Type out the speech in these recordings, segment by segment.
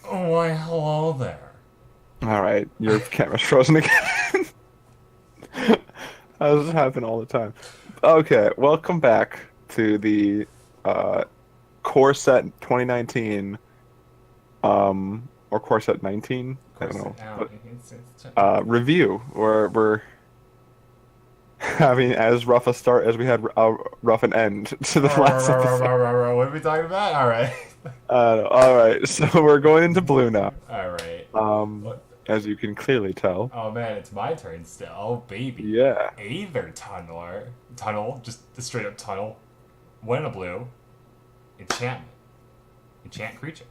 Why, hello there. Alright, your camera's frozen again. How does this happen all the time? Okay, welcome back to the uh Core Set 2019, or Core Set 19, Of I don't course, know, oh, but it's review, where we're having as rough a start as we had a rough an end to the last episode. what are we talking about? All right. Alright, so we're going into blue now. All right. Um, What? as you can clearly tell. Oh man, it's my turn still. Oh baby. Yeah. Aether tunnel, just the straight up tunnel. One in a blue. Enchantment. Enchant creature.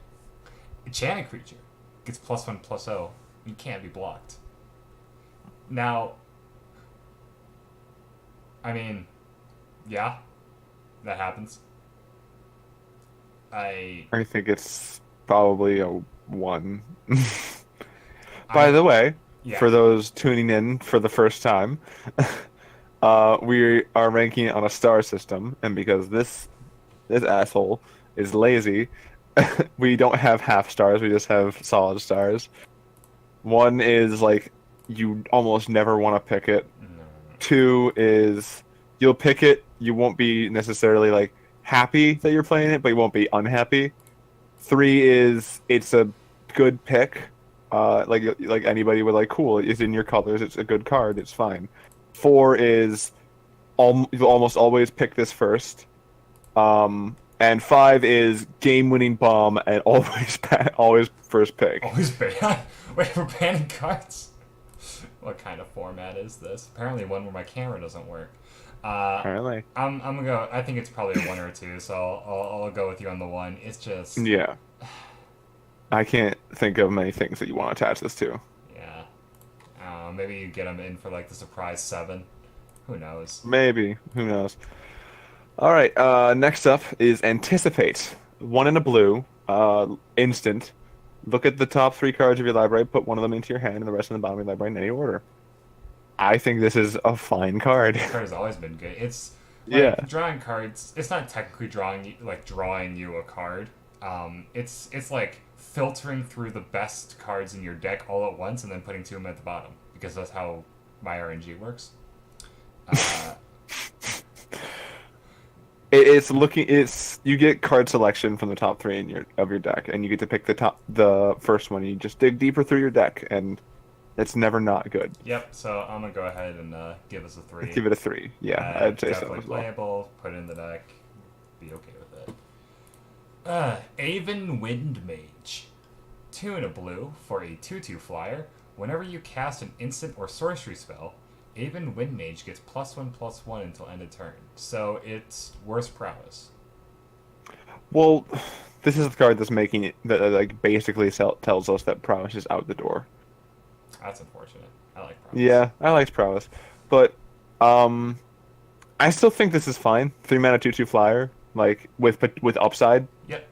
Enchanted creature gets +1/+0. You can't be blocked. Now, I mean, yeah, that happens. I I think it's probably a one. By I the way, yeah. for those tuning in for the first time, we are ranking it on a star system, and because this asshole is lazy, we don't have half stars, we just have solid stars. One is like you almost never want to pick it. No, no, no. Two is you'll pick it, you won't be necessarily like happy that you're playing it, but you won't be unhappy. Three is it's a good pick. Like anybody would like, cool. It's in your colors. It's a good card. It's fine. Four is you'll almost always pick this first. And five is game-winning bomb and always always first pick. Always ban. Wait, we're banning cards. What kind of format is this? Apparently, one where my camera doesn't work. Uh, Apparently, I'm gonna go. I think it's probably a one or two, so I'll go with you on the one. It's just yeah. I can't think of many things that you want to attach this to. yeah. Maybe you get them in for like the surprise seven. Who knows? Maybe. Who knows? All right. Next up is anticipate. One in a blue. Instant. Look at the top three cards of your library. Put one of them into your hand, and the rest in the bottom of your library in any order. I think this is a fine card. This card has always been good. It's Yeah. like drawing cards. It's not technically drawing you a card. It's like filtering through the best cards in your deck all at once and then putting two of them at the bottom because that's how my RNG works. Uh, It's looking. It's you get card selection from the top three in your deck, and you get to pick the first one. You just dig deeper through your deck, and it's never not good. yep. So I'm gonna go ahead and give us a Let's three. give it a three. Yeah, I'd say so Definitely as well. playable. Put it in the deck. Be okay with it. Aven Wind Mage. Two in a blue for a 2/2 flyer. Whenever you cast an instant or sorcery spell, Aven Wind Mage gets +1/+1 until end of turn. So it's worst prowess. Well, this is the card that's making it that like basically tells us that prowess is out the door. That's unfortunate. I like prowess. Yeah, I liked prowess, but um, I still think this is fine. 3 mana 2/2 flyer, like with upside. Yep.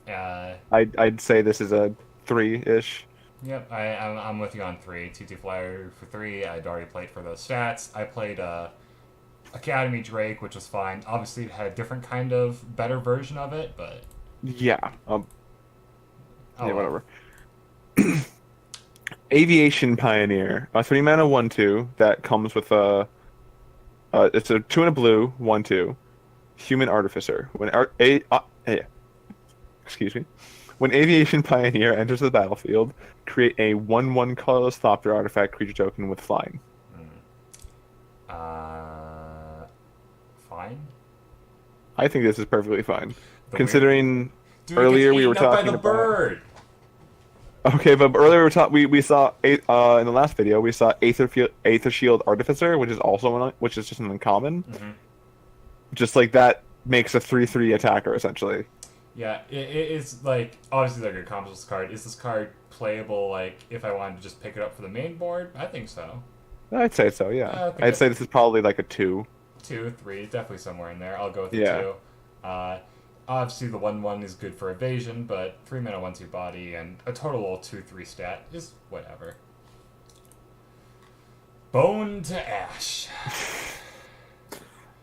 Uh, I'd say this is a three ish. yep. I'm with you on three. 2/2 flyer for three. I'd already played for those stats. I played Academy Drake, which was fine. Obviously, it had a different kind of better version of it, but Yeah. oh Yeah. well. Whatever. Aviation Pioneer, a 3 mana 1/2 that comes with it's a two and a blue 1/2. Human Artificer. Excuse me. When Aviation Pioneer enters the battlefield, create a 1/1 colorless Thopter artifact creature token with flying. Uh, fine. I think this is perfectly fine, The weird considering dude gets earlier we were eaten up by talking the about. bird. Okay, but earlier we saw in the last video we saw Aether Shield Artificer, which is also which is just an uncommon. Mm-hmm. Just like that makes a 3/3 attacker essentially. Yeah, it is like obviously like a combos card. Is this card playable? Like if I wanted to just pick it up for the main board, I think so. I'd say so, yeah. I think I'd say this is probably like a two. two, three, definitely somewhere in there. I'll go with the Yeah. two. Uh, obviously the 1/1 is good for evasion, but 3 mana 1/2 body and a total of 2/3 stat is whatever. Bone to Ash.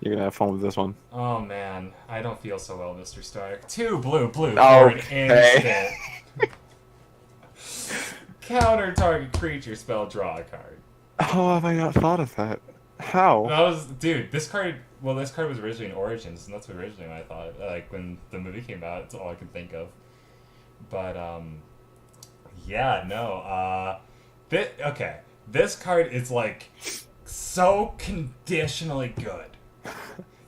You're gonna have fun with this one. Oh man, I don't feel so well, Mr. Stark. Two blue for an Okay. instant. Counter target creature spell, draw a card. How have I not thought of that? How? That was, dude. This card. Well, this card was originally in Origins, and that's originally what I thought. Like when the movie came out, it's all I could think of. But yeah, no. Okay. This card is like so conditionally good.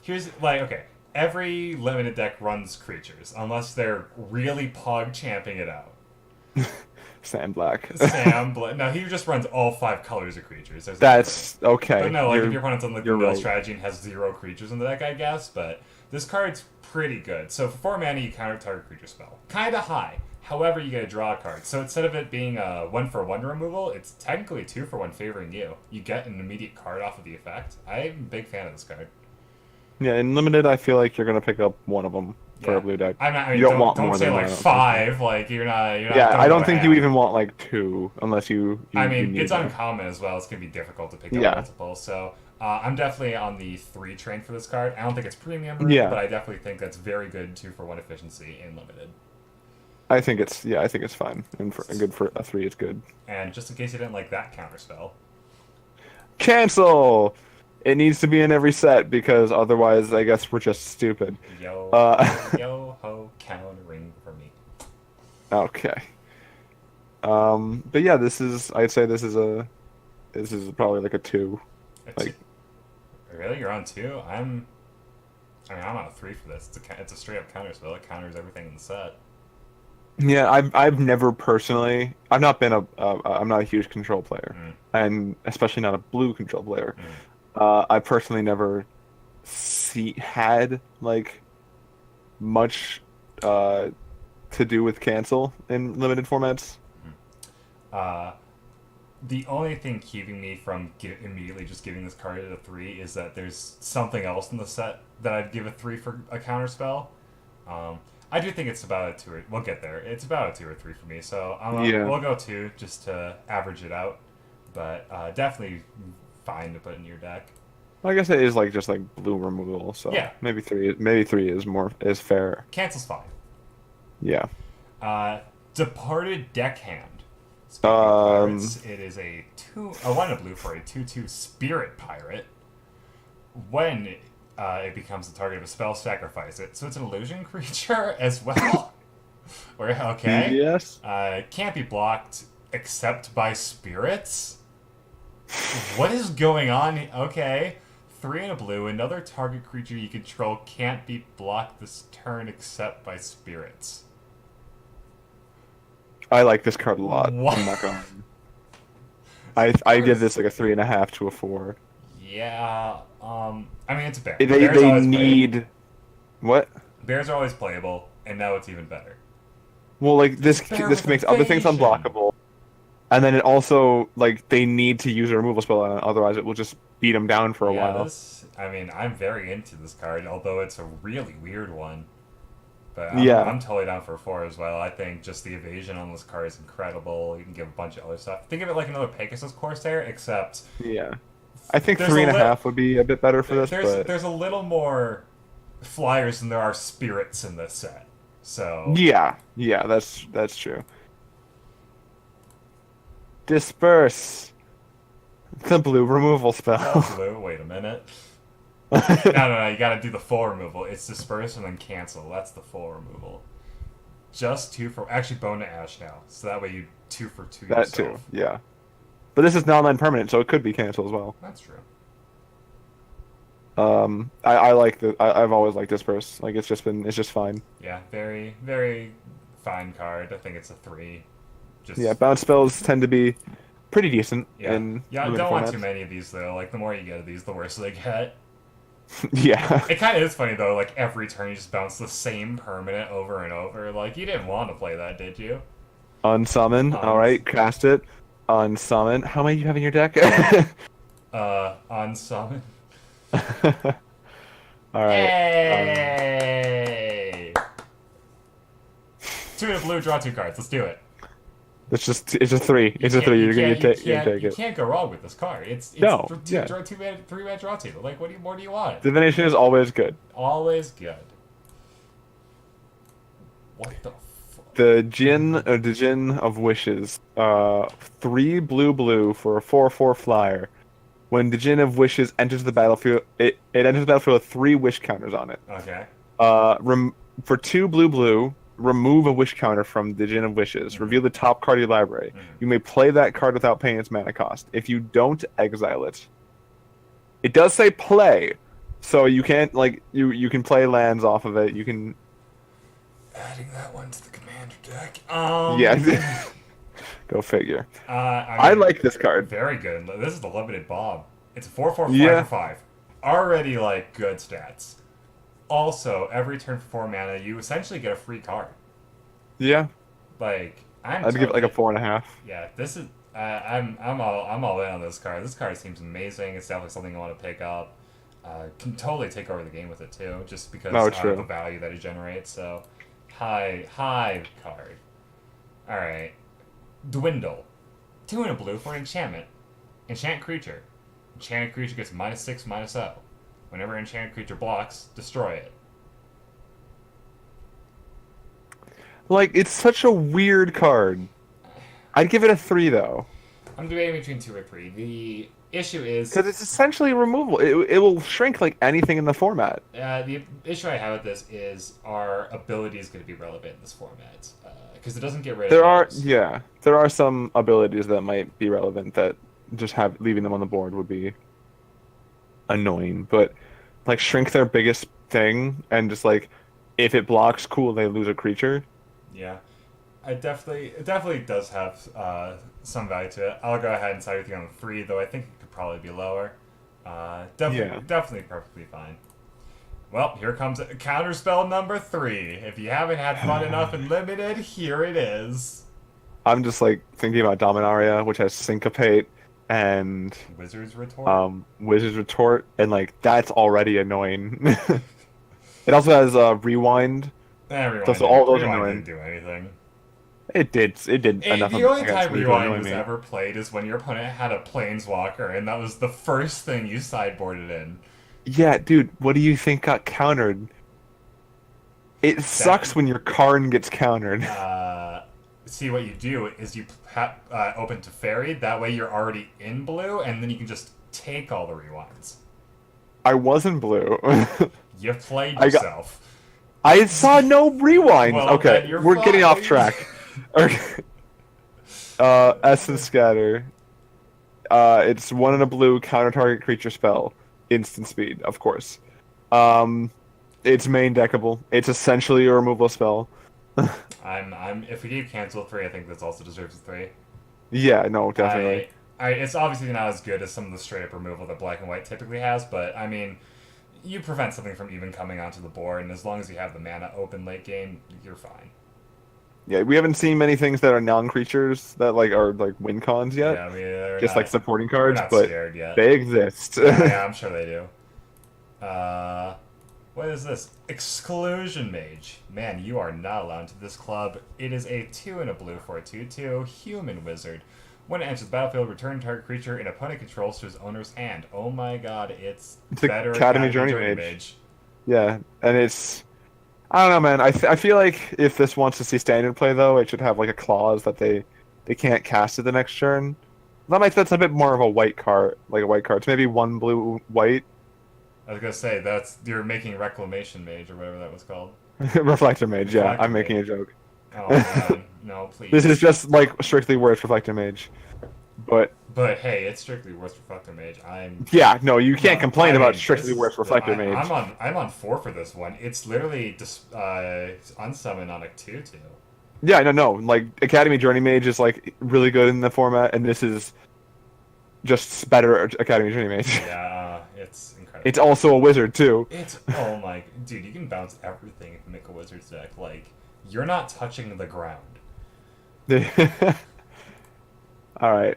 Here's like, okay, every limited deck runs creatures unless they're really pog champing it out. Sam Black. No, he just runs all 5 colors of creatures. That's okay. But no, like if your opponent's on the mill right. strategy and has 0 creatures in the deck, I guess. But this card's pretty good. So for 4 mana, you counter target creature spell. Kinda high. However, you get a draw card. So instead of it being a 1-for-1 removal, it's technically 2-for-1 favoring you. You get an immediate card off of the effect. I'm a big fan of this card. Yeah, in limited, I feel like you're gonna pick up one of them for a blue deck. I mean, you don't want more say than like one. 5. Like you're not. Yeah, I don't think you even want like 2 unless you I mean, you it's them. uncommon as well. It's gonna be difficult to pick up multiple. So I'm definitely on the 3 train for this card. I don't think it's premium, but I definitely think that's very good 2-for-1 efficiency in limited. I think it's fine, and good for a 3, it's good. And just in case you didn't like that counterspell, cancel. It needs to be in every set because otherwise, I guess we're just stupid. Yo ho, countering for me. Okay. But yeah, I'd say this is probably like a 2. Really, you're on 2? I'm on a 3 for this. It's a straight up counterspell. It counters everything in the set. Yeah, I've never personally. I'm not a huge control player, and especially not a blue control player. I personally never had like much to do with cancel in limited formats. The only thing keeping me from immediately just giving this card a 3 is that there's something else in the set that I'd give a 3 for a counterspell. I do think it's about a 2 we'll get there. It's about a 2 or 3 for me, so we'll go 2 just to average it out. But definitely fine to put in your deck. I guess it is like just like blue removal, so yeah. maybe 3 is fair. Cancel's fine. Yeah. Departed Deckhand. Speaking of pirates, it is a 1 blue for a 2/2 spirit pirate. When it becomes the target of a spell, sacrifice it. So it's an illusion creature as well. Okay. Yes. Can't be blocked except by spirits. What is going on? Okay. 3 and a blue. Another target creature you control can't be blocked this turn except by spirits. I like this card a lot. What? I'm not going. I give this like a 3.5 to a 4. Yeah. I mean, it's a bear. They need what? Bears are always playable, and now it's even better. Well, like this makes other things unblockable, and then it also like they need to use a removal spell, otherwise it will just beat them down for a while. I'm very into this card, although it's a really weird one. But I'm totally down for a 4 as well. I think just the evasion on this card is incredible. You can give a bunch of other stuff. Think of it like another Pegasus Corsair, except I think 3.5 would be a bit better for this. There's a little more flyers than there are spirits in this set. So yeah, that's true. Disperse. The blue removal spell. Blue. Wait a minute. No, you gotta do the full removal. It's disperse and then cancel. That's the full removal. Just 2 for... Actually, bone to ash now. So that way you 2 for 2 that yourself. Too, yeah. But this is non-permanent, so it could be cancel as well. That's true. I like I've always liked disperse. Like it's just fine. Yeah, very, very fine card. I think it's a 3. Bounce spells tend to be pretty decent. Yeah, I don't want too formats. many of these though. Like the more you get of these, the worse they get. Yeah. It kind of is funny though. Like every turn you just bounce the same permanent over and over. Like you didn't want to play that, did you? Unsummon. All right, cast it. Unsummon. How many do you have in your deck? Unsummon. All right. Hey! 2 in a blue, draw 2 cards. Let's do it. It's a 3. It's a 3. You're gonna take it. You can't go wrong with this card. It's draw 3 mana draw 2. Like what more do you want? Divination is always good. Always good. What the fuck? The Djinn of Wishes. 3 blue for a 4/4 flyer. When the Djinn of Wishes enters the battlefield, it enters the battlefield with 3 wish counters on it. Okay. For 2 blue, remove a wish counter from the Djinn of Wishes. Mm-hmm. Reveal the top card of your library. Mm-hmm. You may play that card without paying its mana cost. If you don't, exile it. It does say play, so you can't you can play lands off of it. You can Adding that one to the commander deck. yeah. Go figure. I I like this card. Very good. This is the limited Bob. It's a 4/4 Yeah. 5/5. Already like good stats. Also, every turn for 4 mana, you essentially get a free card. Yeah, Like I'm. I'd give it like a 4.5. Yeah, this is. I'm all in on this card. This card seems amazing. It's definitely something I want to pick up. Can totally take over the game with it too, just because Oh, of true. the value that it generates. So, high card. All right, Dwindle. 2 and a blue for an enchantment. Enchant creature. Enchanted creature gets -6/-0. Whenever an enchanted creature blocks, destroy it. Like, it's such a weird card. I'd give it a 3 though, I'm debating between 2 or 3. The issue is because it's essentially removal. It will shrink like anything in the format. the issue I have with this is our ability is going to be relevant in this format because it doesn't get rid There of those. there are some abilities that might be relevant that just leaving them on the board would be annoying, but like shrink their biggest thing and just like if it blocks, cool, they lose a creature. Yeah, it definitely does have some value to it. I'll go ahead and side with you on the 3, though I think it could probably be lower. Definitely perfectly fine. Well, here comes counterspell number 3. If you haven't had fun enough in limited, here it is. I'm just like thinking about Dominaria, which has Syncopate and Wizard's Retort. Wizard's Retort, and like that's already annoying. It also has Rewind. So all those Rewind annoying. didn't do anything. It did enough. The only against time me to Rewind annoy was me. ever played is when your opponent had a Planeswalker, and that was the first thing you sideboarded in. Yeah, dude, what do you think got countered? It sucks when your Karn gets countered. See, what you do is you open to Fairy. That way you're already in blue, and then you can just take all the rewinds. I wasn't blue. You played I got- yourself. I saw no rewinds. Well, Okay, then you're we're getting off fine. track. Okay. Essence Scatter. It's 1 and a blue counter target creature spell. Instant speed, of course. It's main deckable. It's essentially a removal spell. If we do cancel 3, I think this also deserves a 3. Yeah, no, definitely. It's obviously not as good as some of the straight up removal that Black and White typically has, but I mean, you prevent something from even coming onto the board, and as long as you have the mana open late game, you're fine. Yeah, we haven't seen many things that are non-creatures that like are like win cons yet. Yeah, I mean, they're Just not, like supporting we're cards, not but scared yet. they exist. Yeah, I'm sure they do. What is this? Exclusion Mage. Man, you are not allowed into this club. It is a 2 and a blue for a 2/2 human wizard. When it enters the battlefield, return target creature an opponent controls to his owner's hand. Oh my god, it's It's a better Academy Journey Mage. Yeah, and it's I don't know, man. I feel like if this wants to see standard play though, it should have like a clause that they can't cast it the next turn. That's a bit more of a white card, like a white card. It's maybe 1 blue white. I was gonna say you're making Reclamation Mage or whatever that was called. Reflector Mage, yeah. Reflector I'm making a Mage. joke. Oh man, no, please. This is just like strictly words Reflector Mage. But hey, it's strictly worth Reflector Mage. yeah, no, you can't No, complain I about mean, strictly this is- words Reflector Mage. I'm on 4 for this one. It's literally just unsummon on a 2/2. Yeah, no. Like Academy Journey Mage is like really good in the format, and this is just better Academy Journey Mage. Yeah, it's incredible. It's also a wizard too. It's oh my dude, you can bounce everything if you make a wizard's deck. Like you're not touching the ground. All right.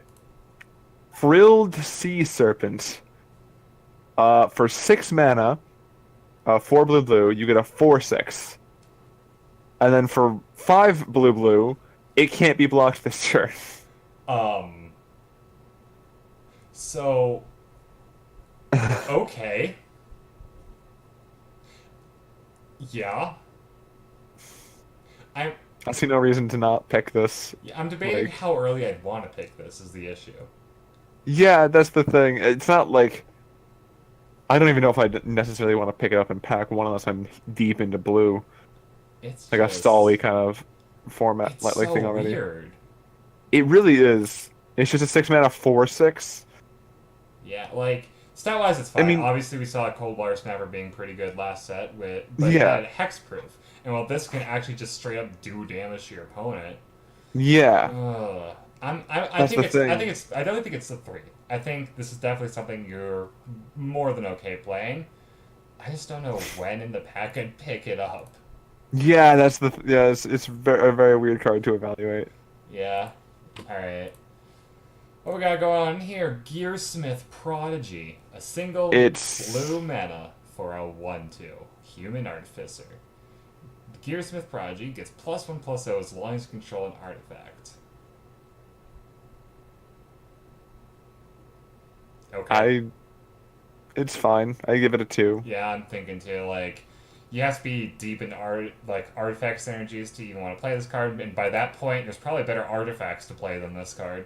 Frilled Sea Serpent. For 6 mana, 4 blue, you get a 4/6. And then for 5 blue, it can't be blocked this turn. So okay. Yeah. I see no reason to not pick this. Yeah, I'm debating Like, how early I'd want to pick this is the issue. yeah, that's the thing. It's not like I don't even know if I necessarily want to pick it up in pack one unless I'm deep into blue, It's like a just stally kind of format it's like so thing already. weird. It really is. It's just a 6 mana 4/6. Yeah, like stat wise, it's I fine. mean, Obviously, we saw Cold Water Snapper being pretty good last set, but it yeah, had hexproof, and while this can actually just straight up do damage to your opponent, yeah. I That's think the it's I thing. think it's I don't think it's the three. I think this is definitely something you're more than okay playing. I just don't know when in the pack I'd pick it up. Yeah, that's the yeah. It's a very weird card to evaluate. Yeah. All right. What we got going on here? Gearsmith Prodigy. A single It's blue mana for a 1/2. Human Artificer. Gearsmith Prodigy gets +1/+0 as long as you control an artifact. Okay. I. It's fine. I give it a 2. Yeah, I'm thinking too. Like, you have to be deep in artifact synergies to even want to play this card, and by that point, there's probably better artifacts to play than this card.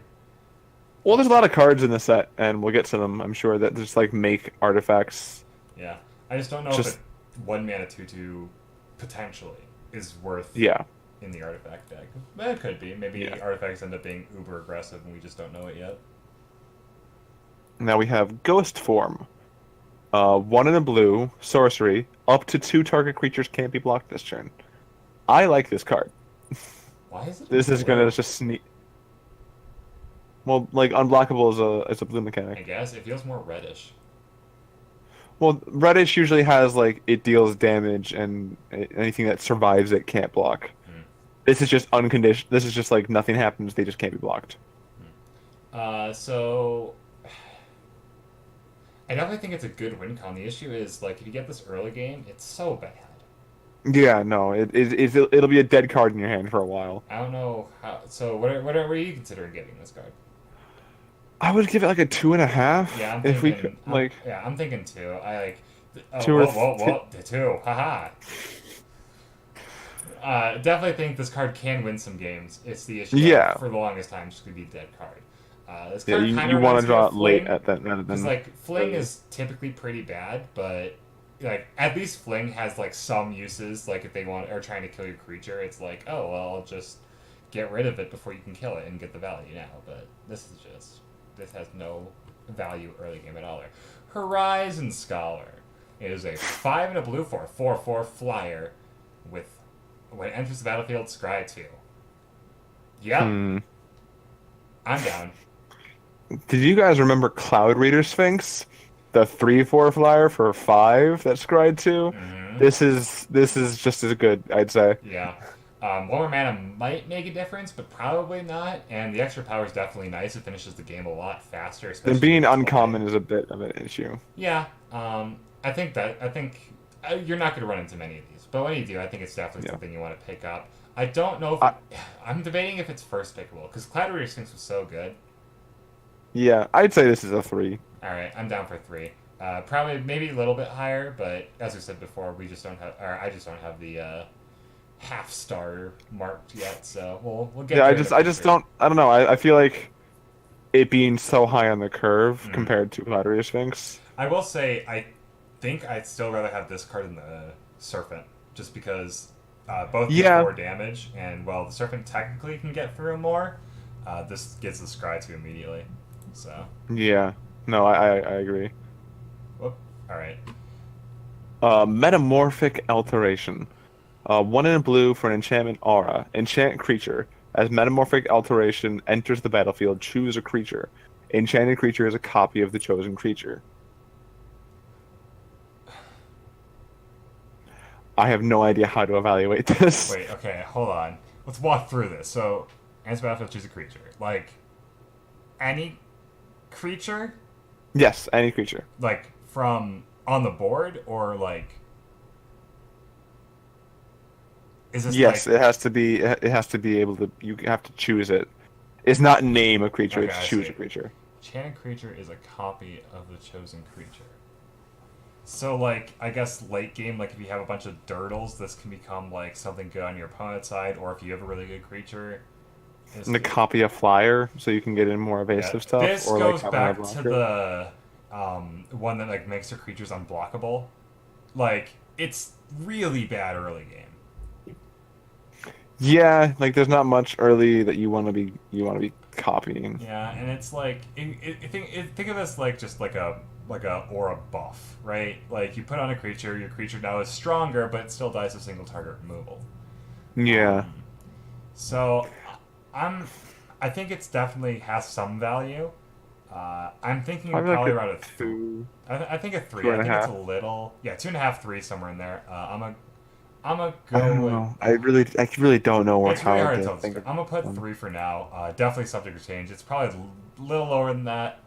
Well, there's a lot of cards in the set, and we'll get to them. I'm sure that just like make artifacts. Yeah, I just don't know if Just a 1 mana 2/2 potentially is worth yeah, in the artifact deck. But it could be. Maybe yeah. artifacts end up being uber aggressive, and we just don't know it yet. Now we have Ghost Form. One in a blue, sorcery. Up to 2 target creatures can't be blocked this turn. I like this card. Why is it This is gonna blue? just sneak. Well, like unblockable is a blue I mechanic. guess it feels more reddish. Well, Reddish usually has like it deals damage and anything that survives it can't block. Hmm. This is just unconditioned. This is just like nothing happens. They just can't be blocked. So I definitely think it's a good win con. The issue is like if you get this early game, it's so bad. Yeah, no, it'll be a dead card in your hand for a while. I don't know how. So what are you considering getting this card? I would give it like a 2.5 Yeah, I'm if we could thinking. like I'm thinking two. I like. Oh, 2 or whoa! The two. Haha. Definitely think this card can win some games. It's the issue that yeah, for the longest time it's going to be a dead card. This yeah. card kind You of want reminds to me draw of it late Fling at that rather because than like Fling early. is typically pretty bad, but like at least Fling has like some uses. Like if they want are trying to kill your creature, it's like oh well, I'll just get rid of it before you can kill it and get the value now. But this has no value early game at all. Horizon Scholar is a 5 and a blue for a 4/4 flyer with when it enters the battlefield, scry 2. Yep, Hmm. I'm down. Did you guys remember Cloud Reader Sphinx? The 3/4 flyer for 5 that scryed to? Hmm. This is just as good, I'd say. Yeah. One more mana might make a difference, but probably not. And the extra power is definitely nice. It finishes the game a lot faster, And especially being with play. uncommon is a bit of an issue. Yeah. I think you're not going to run into many of these, but when you do, I think it's definitely Yeah. something you want to pick up. I don't know if I, I'm debating if it's first pickable because Cloud Reader Sphinx was so good. yeah, I'd say this is a 3. All right, I'm down for three. Probably maybe a little bit higher, but as we said before, we just don't have, or I just don't have the half star marked yet. So we'll get Yeah, to it I just eventually. I don't know. I feel like it being so high on the curve Mm. compared to Cloud Reader Sphinx. I will say I think I'd still rather have this card than the Serpent, just because both do Yeah, 4 damage, and while the Serpent technically can get through more, this gets the Scry to immediately. So, yeah. No, I agree. whoop. All right. Metamorphic Alteration. One in a blue for an enchantment aura. Enchant creature. As Metamorphic Alteration enters the battlefield, choose a creature. Enchanted creature is a copy of the chosen creature. I have no idea how to evaluate this. Wait. Okay. Hold on. Let's walk through this. So, answer battlefield, choose a creature. Like any creature, Yes, any creature. like from on the board, or like is this Yes, like it has to be. It has to be able to. You have to choose it. It's not name a creature. okay? It's I choose see. a creature. Enchanted creature is a copy of the chosen creature. So, like, I guess late game, like, if you have a bunch of Dirtles, this can become, like, something good on your opponent's side, or if you have a really good creature, is And to copy a flyer so you can get in more yeah. evasive stuff, This or like goes have another back to blocker. the one that, like, makes your creatures unblockable. Like, it's really bad early game. Yeah, like there's not much early that you want to be copying. Yeah, and it's like think of this like just like a aura buff, right? Like you put on a creature, your creature now is stronger, but it still dies of single target removal. Yeah, Um, so I'm I think it's definitely has some value. I'm thinking probably like probably a around a two, I think a two three. I and a think it's a half. little yeah 2.5 3 somewhere in there. I'm a I go don't with. know. I really don't know It's really how hard to to tell this. think of I'm gonna put them. three for now. Definitely subject to change. It's probably a little lower than that.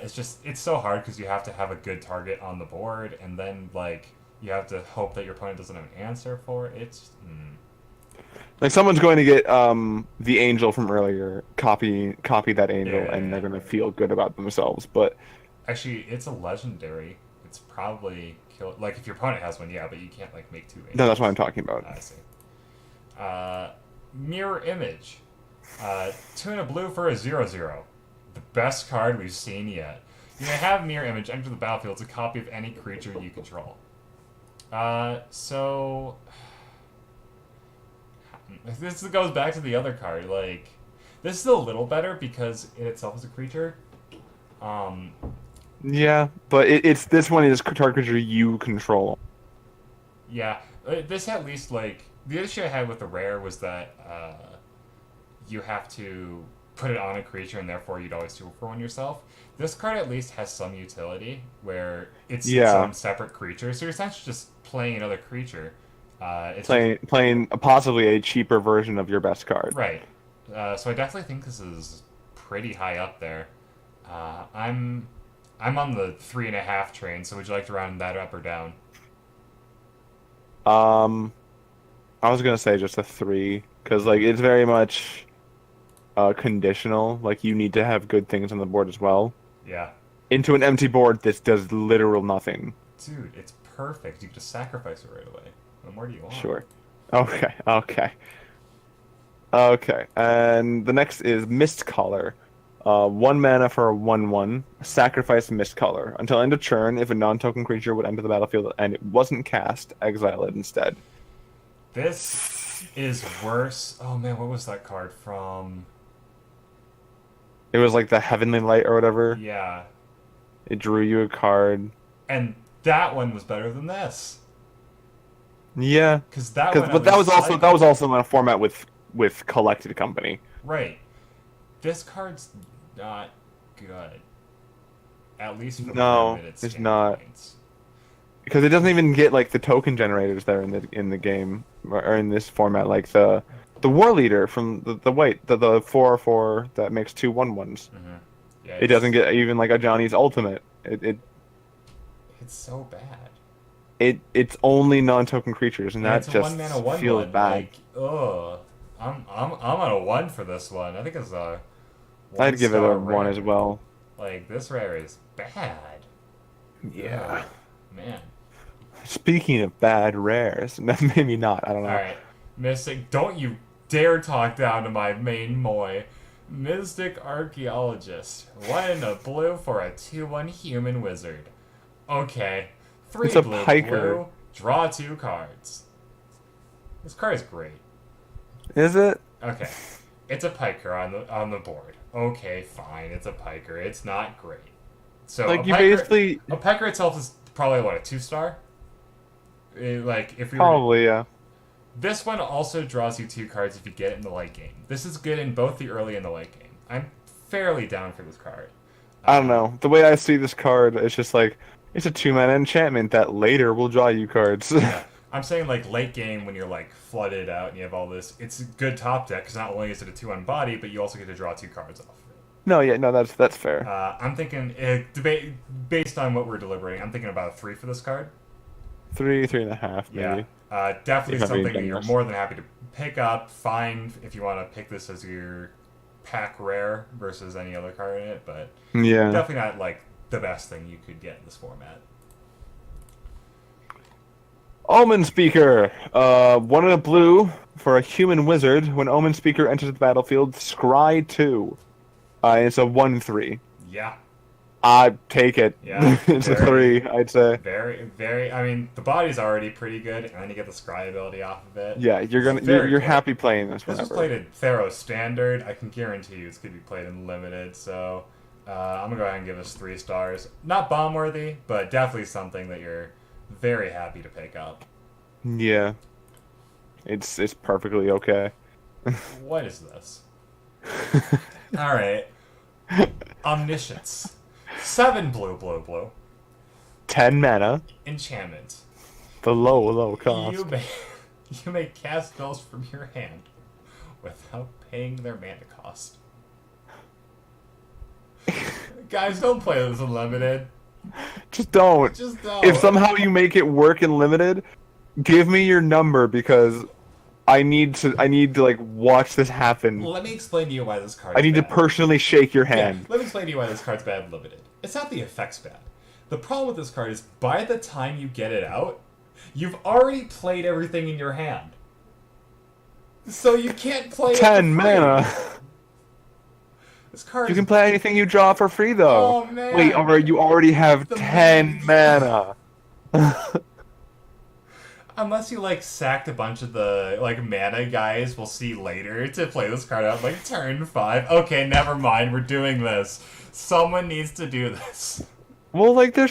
It's just it's so hard because you have to have a good target on the board, and then like you have to hope that your opponent doesn't have an answer for it. Like someone's going to get the angel from earlier, copy that Yeah, angel, yeah, and they're yeah. going to feel good about themselves. But Actually, it's a legendary. It's probably kill like if your opponent has one, yeah, but you can't like make two no, that's what I'm angels. talking about. I see. Uh, Mirror image. Two and a blue for a 0/0. The best card we've seen yet. You may have mirror image enter the battlefield. It's a copy of any creature you control. So this goes back to the other card. Like this is a little better because it itself is a creature. Um, Yeah, but it's this one is target creature you control. yeah, this at least like the issue I had with the rare was that you have to put it on a creature and therefore you'd always do for one yourself. This card at least has some utility where it's its Yeah, own separate creature, so you're essentially just playing another creature. It's just playing possibly a cheaper version of your best card. right. So I definitely think this is pretty high up there. Uh, I'm I'm on the 3.5 train. So would you like to round that up or down? Um, I was gonna say just a three because like it's very much conditional. Like you need to have good things on the board as well. Yeah, Into an empty board, this does literal nothing. dude, it's perfect. You can just sacrifice it right away. What more do you want? Sure. Okay. Okay. Okay. And the next is Mist Color. One mana for a 1/1. Sacrifice Mist Color. Until end of turn, if a non-token creature would enter the battlefield and it wasn't cast, exile it instead. This is worse. Oh man, what was that card from? It was like the Heavenly Light or whatever. Yeah, It drew you a card. and that one was better than this Yeah. because that Cause, one at but least that was cycled. also in a format with collected company. Right. This card's not good. At least from my No, limited it's not. standpoints. Because it doesn't even get like the token generators there in the game or in this format, like the war leader from the 4/4 that makes 2/1/1s. Mm-hmm. Yeah, It doesn't get even like a Johnny's ultimate. it's so bad. It's only non-token creatures, and And that it's a one mana just one feels one. bad. Like, ugh. I'm on a one for this one. I think it's a one I'd give it a star one as rare. well. Like this rare is bad. Yeah. Ugh, man. Speaking of bad rares, maybe not. I don't know. Alright. Mystic, don't you dare talk down to my main Moy. Mystic Archaeologist. One in a blue for a 2/1 human wizard. Okay. It's Three a blue, piker. blue. Draw two cards. This card is great. Is it? Okay. It's a piker on the board. Okay, fine. It's a piker. It's not great. So Like you basically a piker itself is probably what a 2 star. Like if we were to, probably yeah. this one also draws you two cards if you get it in the late game. This is good in both the early and the late game. I'm fairly down for this card. I don't know. The way I see this card, it's just like it's a 2 mana enchantment that later will draw you cards. Yeah, I'm saying like late game when you're like flooded out and you have all this. It's a good top deck because not only is it a 2/1 body, but you also get to draw two cards off of it. No, yeah, no, that's fair. I'm thinking, debate based on what we're deliberating. I'm thinking about a three for this card. Three and a half, Yeah, maybe. definitely If I'm being something that you're generous. more than happy to pick up, find if you want to pick this as your pack rare versus any other card in it. But Yeah. definitely not like the best thing you could get in this format. Omen Speaker. One in a blue for a human wizard. When Omen Speaker enters the battlefield, scry 2. It's a 1/3. Yeah. I take it. Yeah. It's a Very, 3, I'd say. very. I mean, the body's already pretty good, and then you get the scry ability off of it. Yeah, It's very you're good. happy playing this This was whenever. played in Thero Standard. I can guarantee you it's going to be played in Limited, so I'm going to go ahead and give this 3 stars. Not bomb worthy, but definitely something that you're very happy to pick up. Yeah. It's perfectly okay. What is this? Alright. Omniscience. 7 blue. 10 mana. Enchantment. The low cost. You may cast spells from your hand without paying their mana cost. Guys, don't play this in Limited. Just don't. Just don't. If somehow you make it work in limited, give me your number because I need to like watch this happen. Let me explain to you why this card. I need to bad. personally shake your Yeah, hand. let me explain to you why this card's bad in Limited. It's not the effects bad. The problem with this card is by the time you get it out, you've already played everything in your hand. So you can't play 10 it for free. mana. This card You is can play anything you draw for free though. Oh, man. Wait, you already have The 10 mana. Unless you like sacked a bunch of the like mana guys we'll see later to play this card out like turn 5. Okay, never mind, we're doing this. Someone needs to do this. Well, like there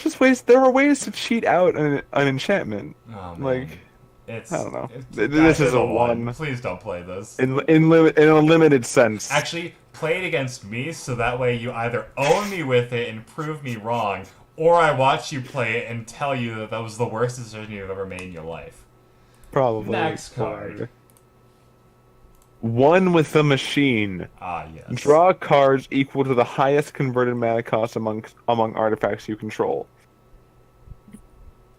are ways to cheat out an enchantment. Oh, man. Like It's, I don't know. This This is a 1 Please don't play this. in a limited sense. Actually, play it against me so that way you either own me with it and prove me wrong, or I watch you play it and tell you that that was the worst decision you've ever made in your life. Probably. Next card. 1 with the machine. Ah, yes. Draw cards equal to the highest converted mana cost among artifacts you control.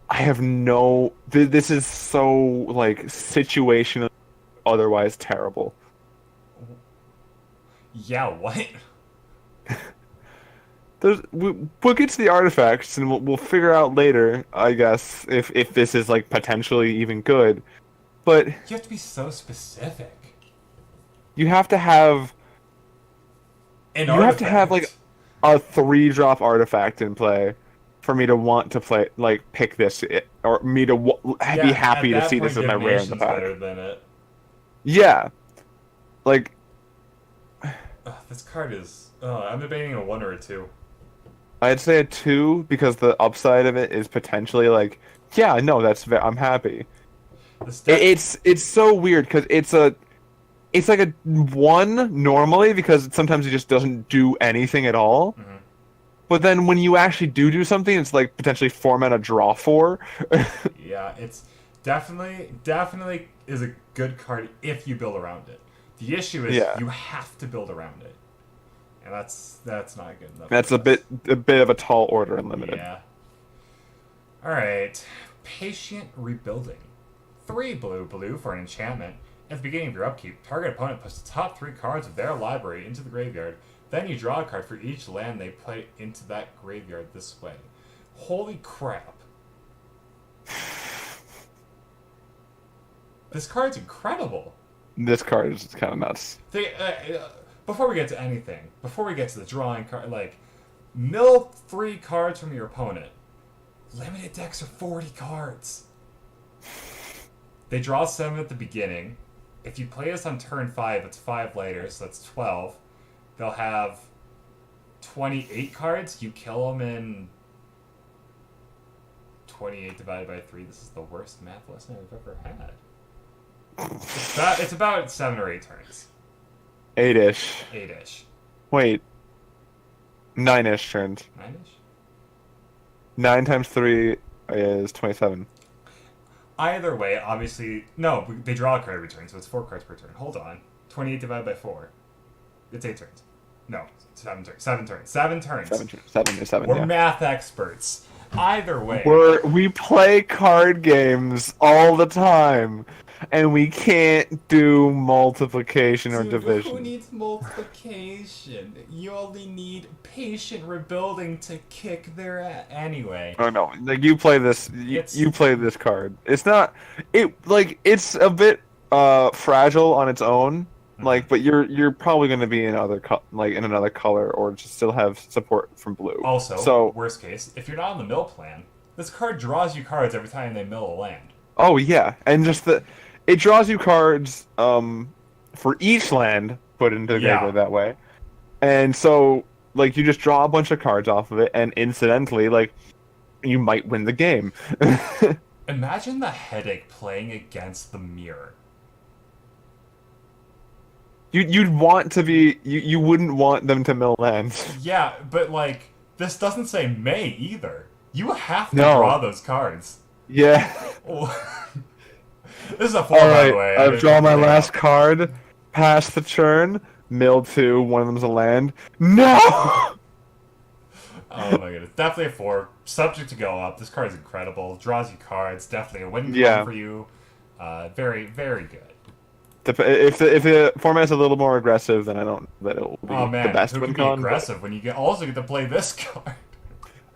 I have no. This is so like situational, otherwise terrible. Yeah, what? We'll get to the artifacts and we'll figure out later, I guess, if this is like potentially even good. But You have to be so specific. you have to have An you have to have like artifact. a 3-drop artifact in play for me to want to play pick this or me to be happy at to that see point, this as my rare in the divination's pack. better than it. Yeah, like This card is. I'm debating a 1 or a 2. I'd say a 2 because the upside of it is potentially like, yeah, no, I'm happy. This deck, It's so weird because it's like a 1 normally because sometimes it just doesn't do anything at all. Mhm. But then when you actually do something, it's like potentially 4 mana draw 4. Yeah, it's definitely is a good card if you build around it. The issue is Yeah. you have to build around it, and that's not good enough. That's for a bit of a tall order in limited. Yeah. All right, patient rebuilding. 3 blue for an enchantment. At the beginning of your upkeep, target opponent puts the top 3 cards of their library into the graveyard. Then you draw a card for each land they put into that graveyard this way. Holy crap. This card's incredible. This card is kind of nuts. Before we get to anything, before we get to the drawing card, like, mill 3 cards from your opponent. Limited decks are 40 cards. They draw 7 at the beginning. If you play this on turn 5, it's 5 later, so that's 12. They'll have 28 cards. You kill them in 28 divided by 3. This is the worst math lesson I've ever had. It's about 7 or 8 turns. 8-ish. 8-ish. Wait. 9-ish turns. 9-ish? 9 times 3 is 27. Either way, obviously... No, they draw a card every turn, so it's 4 cards per turn. Hold on. 28 divided by 4. It's 8 turns. No, 7 turns. 7 turns. 7 turns. 7 is 7, We're yeah. math experts. Either way... We play card games all the time. and we can't do multiplication or Dude, who division. needs multiplication? You only need patient rebuilding to kick their ass. Anyway, Oh no, like you play this, it's you play this card. It's not, it's a bit fragile on its own. mhm. Like, but you're probably going to be in in another color or just still have support from blue. Also, So, worst case, if you're not on the mill plan, this card draws you cards every time they mill a land. oh yeah, and just it draws you cards for each land put into the Yeah. graveyard that way. And so like you just draw a bunch of cards off of it and incidentally like you might win the game. Imagine the headache playing against the mirror. You'd want to be you wouldn't want them to mill lands. Yeah, but like, this doesn't say May either. You have to No. draw those cards. Yeah. This is a 4, All by the right. way. I I've didn't drawn my pick it last up. card. Pass the turn. Mill 2. One of them's a land. No. Oh my goodness. Definitely a 4. Subject to go up. This card is incredible. Draws you cards. Definitely a win con Yeah. for you. Very, very good. If the format's a little more aggressive, then I don't know that it will be Oh the man, best who win can be con. But aggressive when you also get to play this card?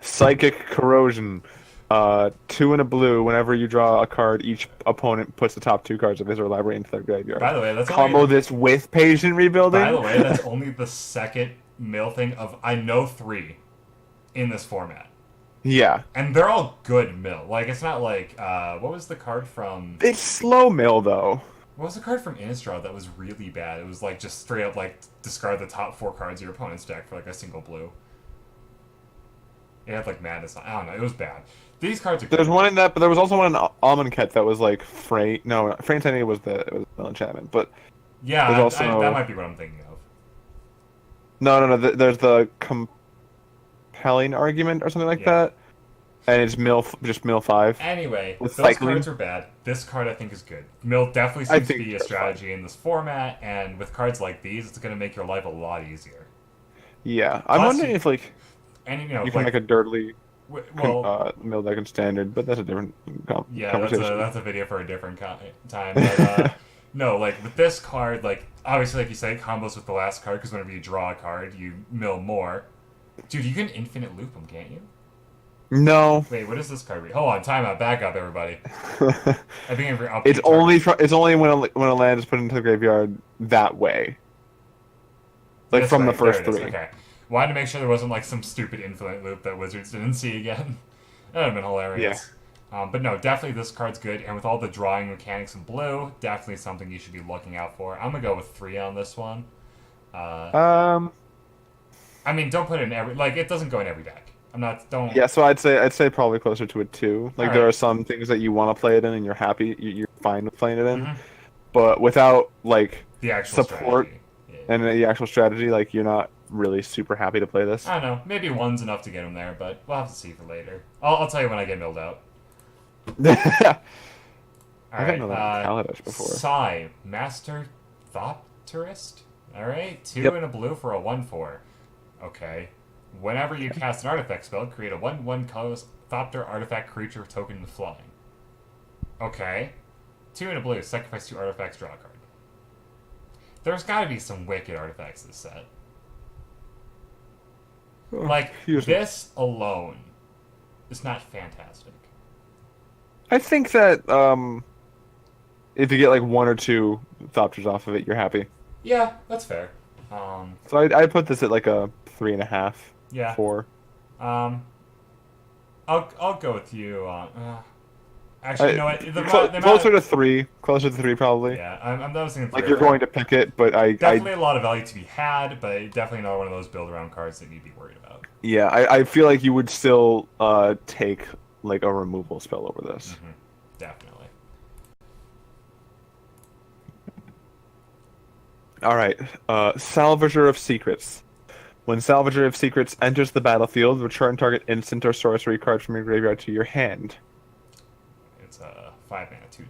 Psychic Corrosion. 2 and a blue. Whenever you draw a card, each opponent puts the top 2 cards of his or library into their graveyard. By the way, that's Combo only, this with Patient Rebuilding. by the way, that's only the second mill thing of I know 3 in this format. Yeah. And they're all good mill. Like, it's not like, what was the card from... It's slow mill, though. What was the card from Innistrad that was really bad? It was, like, just straight up, like, discard the top 4 cards of your opponent's deck for, like, a single blue. It had, like, madness on... I don't know. It was bad. These cards are good. There's one in that, but there was also one in Amonkhet that was, like, Frey... No, Frey Entity was the enchantment, but... Yeah, There's also... that might be what I'm thinking of. No. There's the compelling argument or something like Yeah. that, and it's just mill 5. Anyway, With those cycling. cards are bad. This card I think is good. Mill definitely I seems to think be a that's strategy in this format, and with cards like these, it's going to make your life a lot easier. Yeah, I'm Plus, wondering if like And you know, you can like, make a dirtly well, mill deck in standard, but that's a different yeah, conversation. that's a video for a different time. But no, like with this card, like obviously, like you say, combos with the last card because whenever you draw a card, you mill more. Dude, you can infinite loop them, can't you? No, Wait, what does this card read? Hold on, timeout, back up, everybody. I think every upkeep it's only when a land is put into the graveyard that way, like This from way, the first there it is, 3. Okay. Wanted to make sure there wasn't like some stupid infinite loop that Wizards didn't see again. That would have been hilarious. But no, definitely this card's good, and with all the drawing mechanics in blue, definitely something you should be looking out for. I'm gonna go with 3 on this one. Um, I mean, don't put it in every it doesn't go in every deck. I'm not don't. yeah, so I'd say probably closer to a 2. Like there Alright. are some things that you want to play it in, and you're happy, you're fine with playing it in, Mhm. but without like The actual support strategy. Yeah. and the actual strategy, like you're not really super happy to play this. I don't know. Maybe 1's enough to get him there, but we'll have to see for later. I'll tell you when I get milled out. I All haven't right. known that in Kaladesh before. Psy, Master Thopterist. All right, 2 Yep. and a blue for a 1/4. Okay. Whenever you cast an artifact spell, create a 1/1 colorless Thopter artifact creature token with flying. Okay. 2 and a blue, sacrifice 2 artifacts, draw a card. There's got to be some wicked artifacts this set. Like, Excuse me. this alone is not fantastic. I think that if you get like 1 or 2 Thopters off of it, you're happy. Yeah, that's fair. So I put this at like a 3.5, Yeah. 4. I'll go with you on. Actually, you know what? Closer to 3. Closer to 3 probably. Yeah, I'm noticing. Like you're going to pick it, but definitely a lot of value to be had, but definitely not one of those build around cards that you'd be worried about. yeah, I feel like you would still take like a removal spell over this. Mm-hmm. Definitely. All right, Salvager of Secrets. When Salvager of Secrets enters the battlefield, return target instant or sorcery card from your graveyard to your hand. It's a 5-mana 2/2.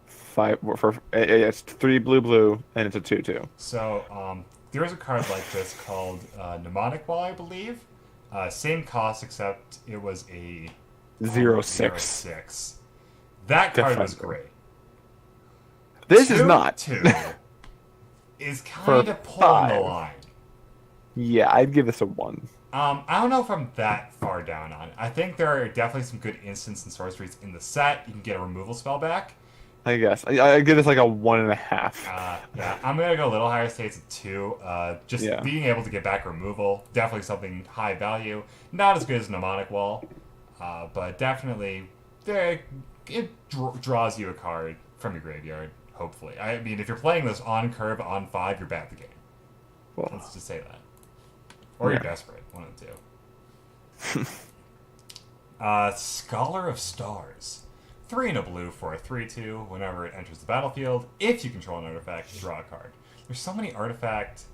5 for it's 3 blue, and it's a 2/2. So there is a card like this called Mnemonic Wall, I believe. Same cost, except it was a 0/6. 0/6. That card was Defender. great. This is not. 2 is For kind of pulling the 5. line. Yeah, I'd give this a 1. I don't know if I'm that far down on it. I think there are definitely some good instants and sorceries in the set. You can get a removal spell back. I guess. I give this like a 1.5. Yeah, I'm gonna go a little higher. Say it's a 2. Just Yeah. being able to get back removal, definitely something high value. Not as good as Mnemonic Wall, but definitely it draws you a card from your graveyard. Hopefully, I mean, if you're playing this on curve on 5, you're bad at the game. Well, Let's just say that. Or you're Yeah. desperate. One of the two. Scholar of Stars. 3 and a blue for a 3/2. Whenever it enters the battlefield, if you control an artifact, draw a card. There's so many artifact.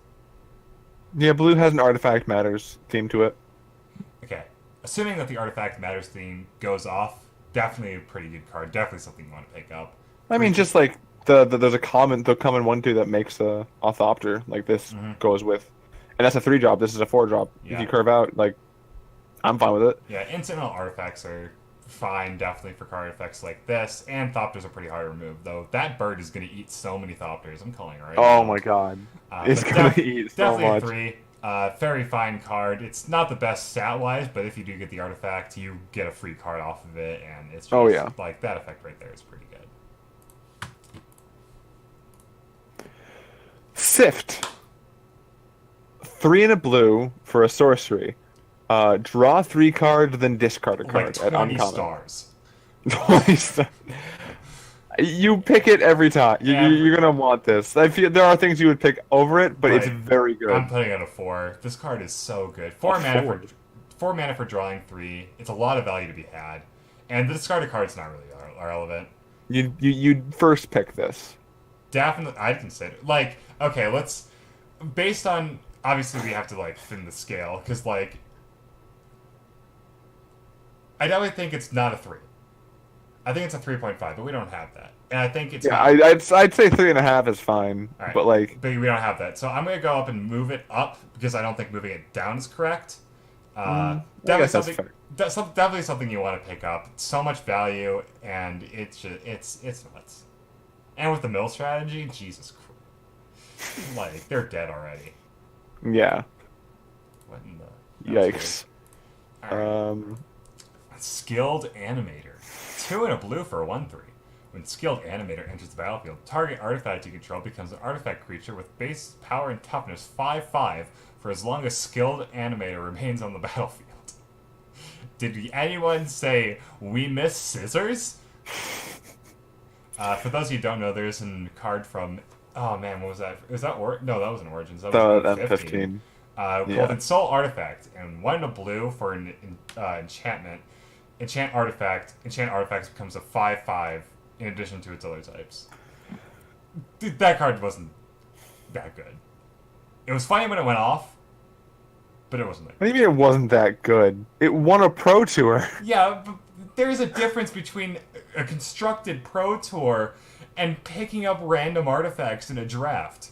yeah, blue has an artifact matters theme to it. Okay, assuming that the artifact matters theme goes off, definitely a pretty good card. Definitely something you want to pick up. I mean, just like there's the common 1/2 that makes a Orthopter. Like this goes with, and that's a 3 drop. This is a 4 drop. Yeah. If you curve out, like, I'm fine with it. Yeah, incidental artifacts are fine, definitely for card effects like this. And Thopters are pretty hard to remove, though. That bird is going to eat so many Thopters. I'm calling it right now. Oh my god, it's But gonna eat so definitely much. a 3. Very fine card. It's not the best stat-wise, but if you do get the artifact, you get a free card off of it, and it's just, Oh, yeah. like, that effect right there is pretty good. Sift. 3 and a blue for a sorcery. Draw 3 cards, then discard a card Like at 20 uncommon. stars. 20 stars. You pick it every time. Yeah. You're gonna want this. I feel there are things you would pick over it, but it's Right. very good. I'm putting it a 4. This card is so good. 4 mana 4. for 4 mana for drawing 3. It's a lot of value to be had, and the discarded card's not really relevant. You'd first pick this. Definitely, I'd consider like okay. Let's based on obviously we have to like thin the scale because like I definitely think it's not a 3. I think it's a 3.5, but we don't have that, and I think it's Yeah, not, I'd say 3.5 is fine, all right, but like but we don't have that. So I'm gonna go up and move it up because I don't think moving it down is correct. I Definitely guess that's something. fair. Definitely something you want to pick up. So much value, and it's just, it's nuts. And with the mill strategy, Jesus Christ, like they're dead already. Yeah. What in the that was Yikes. weird. All right. Um, Skilled Animator. 2 and a blue for a 1/3. When Skilled Animator enters the battlefield, target artifact you control becomes an artifact creature with base power and toughness 5/5 for as long as Skilled Animator remains on the battlefield. Did anyone say, we miss scissors? For those of you who don't know, there's a card from... Oh man, what was that? Was that No, that wasn't Origins. That was M15. called Yeah. Ensoul Artifact, and 1 and a blue for an enchantment. Enchant artifacts becomes a 5/5 in addition to its other types. Dude, that card wasn't that good. It was funny when it went off, but it wasn't that good. What do you mean it wasn't that good? It won a Pro Tour. Yeah, but there's a difference between a constructed Pro Tour and picking up random artifacts in a draft.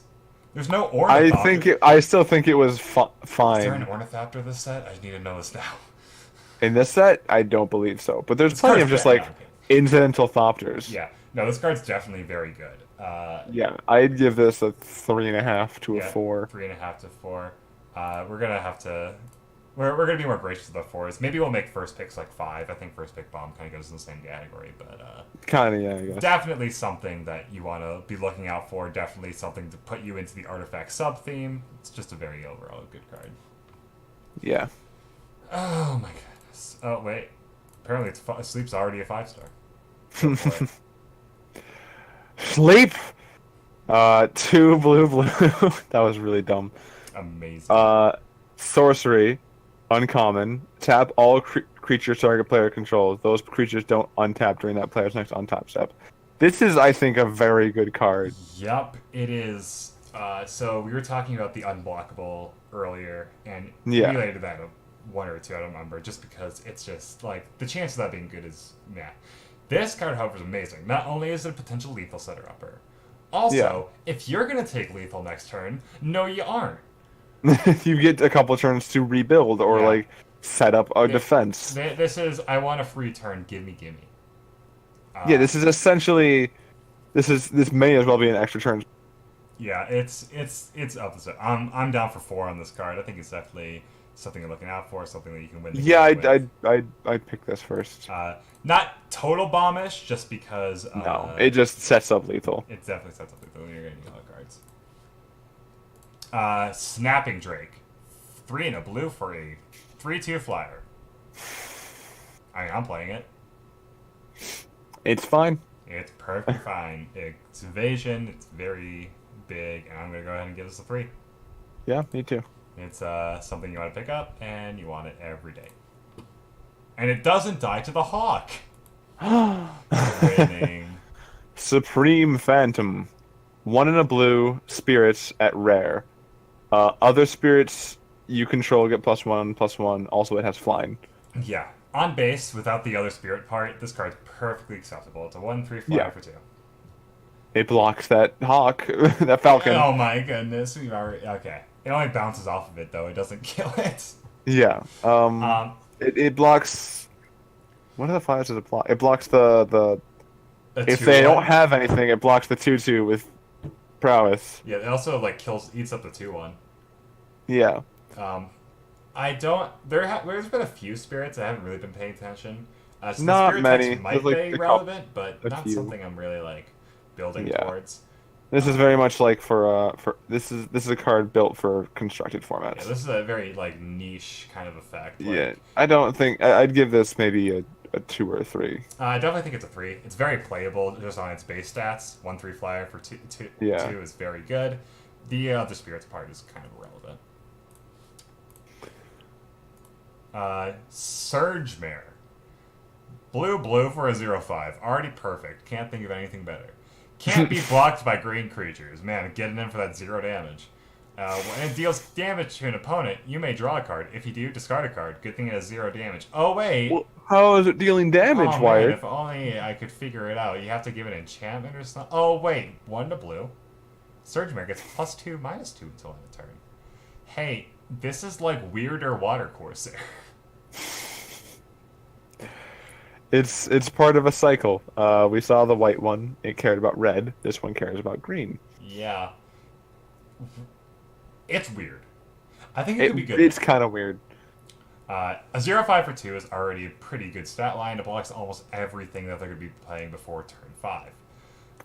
There's no Ornithopter. I still think it was Is there an fine. Ornithopter this set? I need to know this now. In this set, I don't believe so. But there's This plenty card's of just bad, like okay. incidental Thopters. Yeah, no, this card's definitely very good. Yeah, I'd give this a 3.5 to a Yeah, 4. 3.5 to 4. We're gonna have to. We're gonna be more gracious with the 4s. Maybe we'll make first picks like 5. I think first pick bomb kind of goes in the same category, but Kind of, yeah, I guess. definitely something that you want to be looking out for. Definitely something to put you into the artifact sub theme. It's just a very overall good card. Yeah. Oh my goodness. Oh wait, apparently Sleep's already a 5-star. Go for it. Sleep. 2 blue. That was really dumb. Amazing. Sorcery, uncommon. Tap all creatures target player controls. Those creatures don't untap during that player's next untap step. This is, I think, a very good card. Yep, it is. So we were talking about the unblockable earlier, and Yeah. related to that a 1 or 2, I don't remember, just because it's just, like, the chance of that being good is, meh. This card, however, is amazing. Not only is it a potential lethal setter-upper, also, if you're going to take lethal next turn, no you aren't. You get a couple turns to rebuild or Yeah. like set up a defense. This is, I want a free turn, gimme. Yeah, this is essentially This may as well be an extra turn. Yeah, it's up to. I'm down for 4 on this card. I think it's definitely something you're looking out for, something that you can win the Yeah, game with. I'd pick this first. Not total bombish, just because No, it just sets up lethal. it definitely sets up the when you're getting yellow cards. Snapping Drake, 3 and a blue for a 3/2 flyer. I mean, I'm playing it. It's fine. It's perfectly fine. It's evasion. It's very big, and I'm gonna go ahead and give this a 3. Yeah, me too. It's something you want to pick up, and you want it every day. And it doesn't die to the hawk. Winning. Supreme Phantom, 1 and a blue spirits at rare. Other spirits you control get +1/+1. Also, it has flying. Yeah. On base, without the other spirit part, this card's perfectly acceptable. It's a 1/3 flyer Yeah. for 2. It blocks that hawk, that falcon. Oh my goodness. We've already. Okay. It only bounces off of it, though. It doesn't kill it. Yeah. It blocks. What are the flyers does it block? It blocks the if they 2/1. don't have anything, it blocks the 2/2 with prowess. Yeah, it also, like, eats up the 2/1. Yeah. I don't. There's been a few spirits I haven't really been paying attention. So Not the spirit many. types might There's, like, be a couple- relevant, but a not few. something I'm really like building Yeah. towards. This is very much like for this is a card built for constructed formats. Yeah, this is a very like niche kind of effect. Like, Yeah, I don't think I'd give this maybe a 2 or a 3. I definitely think it's a 3. It's very playable just on its base stats. 1/3 flyer for 2 Yeah. 2 is very good. The other spirits part is kind of irrelevant. Surge Mare. Blue for a 0/5. Already perfect. Can't think of anything better. Can't be blocked by green creatures. Man, getting in for that 0 damage. When it deals damage to an opponent, you may draw a card. If you do, discard a card. Good thing it has 0 damage. Oh, wait. Well, how is it dealing damage, Oh, man, Wired? if only I could figure it out. You have to give it enchantment or something. Oh, wait. 1 to blue. Surge Mare gets +2, -2 until end of turn. Hey, this is like weirder Water Corsair. It's part of a cycle. We saw the white one. It cared about red. This one cares about green. Yeah. It's weird. I think it could be good. It's kind of weird. A 0/5 for 2 is already a pretty good stat line. It blocks almost everything that they're going to be playing before turn 5.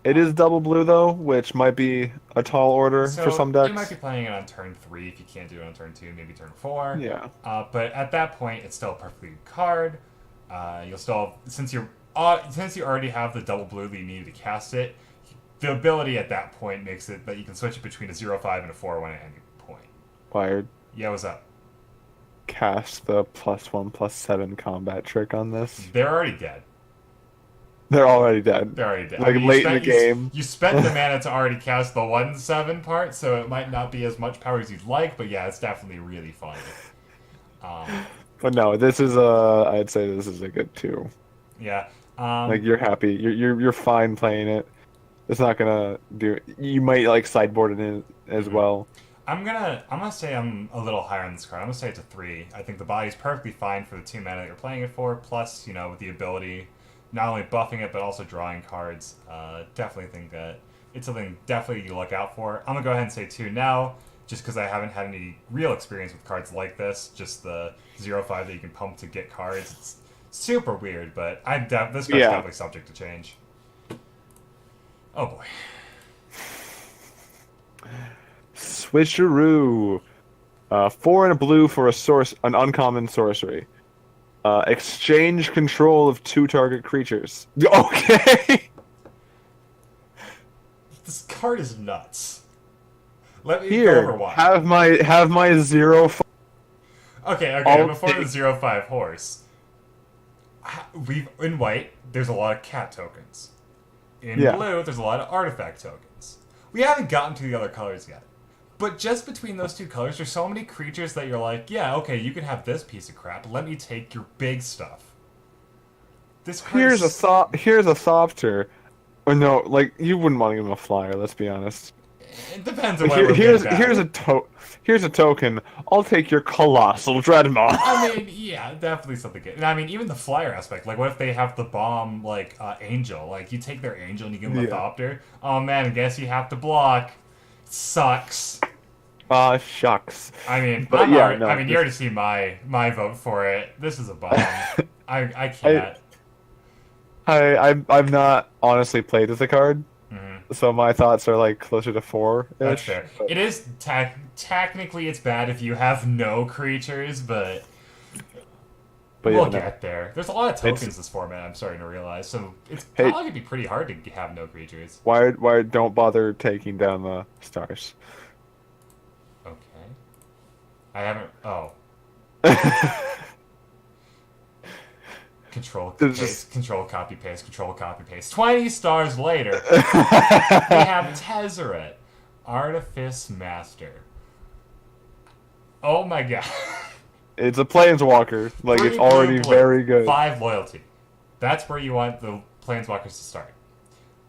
It is double blue though, which might be a tall order So for some decks. you might be playing it on turn 3 if you can't do it on turn 2, maybe turn 4. Yeah. But at that point, it's still a perfectly good card. You'll still, since you already have the double blue that you need to cast it, the ability at that point makes it that you can switch it between a 0/5 and a 4/1 at any point. Wired. Yeah, what's up? Cast the +1/+7 combat trick on this. They're already dead. They're already dead. They're already dead. Like, you late in the game. You spent the mana to already cast the 1/7 part, so it might not be as much power as you'd like, but yeah, it's definitely really fun. But no, this is I'd say this is a good 2. Yeah. Like you're happy. You're fine playing it. It's not gonna do. You might like sideboard it in as well. I'm gonna say I'm a little higher on this card. I'm gonna say it's a 3. I think the body's perfectly fine for the 2 mana that you're playing it for. Plus, with the ability, not only buffing it but also drawing cards. Definitely think that it's something definitely you look out for. I'm gonna go ahead and say 2 now, just because I haven't had any real experience with cards like this. Just the 0/5 that you can pump to get cards. It's super weird, but this card's definitely subject to change. Oh boy. Switcheroo. 4 and a blue for an uncommon sorcery. Exchange control of 2 target creatures. Okay. This card is nuts. Let me go Here, over why. have my 0/5. Okay. I'll Before the take- 0/5 horse, in white, there's a lot of cat tokens. In Yeah. blue, there's a lot of artifact tokens. We haven't gotten to the other colors yet. But just between those 2 colors, there's so many creatures that you're like, yeah, okay, you can have this piece of crap. Let me take your big stuff. This card Here's is- a softer. Or no, like you wouldn't want to give him a flyer. Let's be honest. It depends on But what we're getting back. here's Here's a token. I'll take your colossal dreadmaw. I mean, yeah, definitely something good. And I mean, even the flyer aspect. Like, what if they have the bomb, like, angel? Like, you take their angel and you give them a Yeah. thopter. Oh man, I guess you have to block. Sucks. Shucks. I mean, But I'm yeah, already, no, I mean, you already see my vote for it. This is a bomb. I can't. I've not honestly played with the card, so my thoughts are like closer to 4-ish. That's fair. But, It is technically it's bad if you have no creatures, but but we'll yeah, no. get there. There's a lot of tokens this format. I'm starting to realize, so it's probably gonna be pretty hard to have no creatures. Why don't bother taking down the stars? Okay. I haven't. Oh. Control There's paste, just- control copy paste, control copy paste. 20 stars later, we have Tezzeret, Artifice Master. Oh my god. It's a planeswalker. Like, it's 3 already blue, very good. 5 loyalty. That's where you want the planeswalkers to start.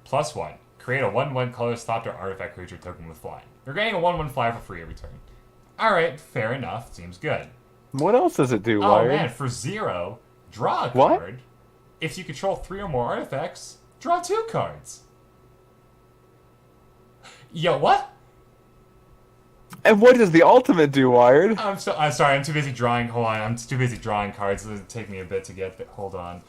+1. Create a 1/1 colorless thopter artifact creature token with flying. You're getting a 1/1 flyer for free every turn. Alright, fair enough. Seems good. What else does it do, Oh Wired? man, for 0, draw a What? card. If you control 3 or more artifacts, draw 2 cards. Yo, what? And what does the ultimate do, Wired? I'm sorry, I'm too busy drawing. Hold on, I'm too busy drawing cards. It'll take me a bit to get. Hold on.